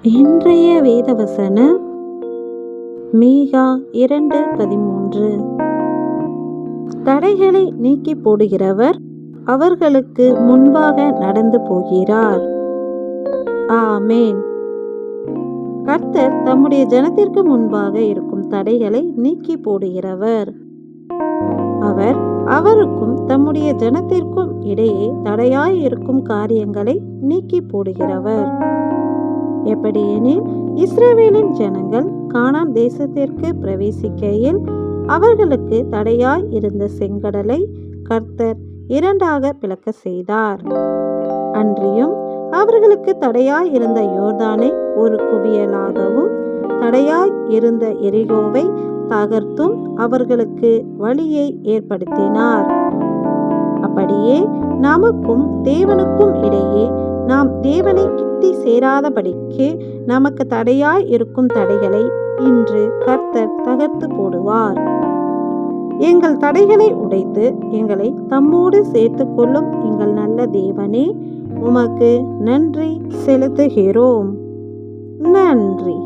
இன்றைய வேதவசனம் மீகா 2:13. தடைகளை நீக்கி போடுகிறவர் அவர்களுக்கு முன்பாக நடந்து போகிறார். ஆமேன். கர்த்தர் தம்முடைய ஜனத்திற்கு முன்பாக இருக்கும் தடைகளை நீக்கி போடுகிறவர். அவர் அவருக்கும் தம்முடைய ஜனத்திற்கும் இடையே தடையாய் இருக்கும் காரியங்களை நீக்கி போடுகிறவர். எப்படியெனில், இஸ்ரவேலின் ஜனங்கள் கானான் தேசத்திற்கு பிரவேசிக்கையில் அவர்களுக்கு தடையாய் இருந்த செங்கடலை கர்த்தர் இரண்டாக பிளக்க செய்தார். அன்றியும் அவர்களுக்கு தடையாய் இருந்த யோர்தானை ஒரு குவியலாகவும் தடையாய் இருந்த எரிகோவை தகர்த்தும் அவர்களுக்கு வழியை ஏற்படுத்தினார். அப்படியே நமக்கும் தேவனுக்கும் இடையே நாம் தேவனை கிட்டி சேராதபடிக்கு நமக்கு தடையாய் இருக்கும் தடைகளை இன்று கர்த்தர் தகர்த்து போடுவார். எங்கள் தடைகளை உடைத்து எங்களை தம்மோடு சேர்த்து கொள்ளும் எங்கள் நல்ல தேவனே, உமக்கு நன்றி செலுத்துகிறோம். நன்றி.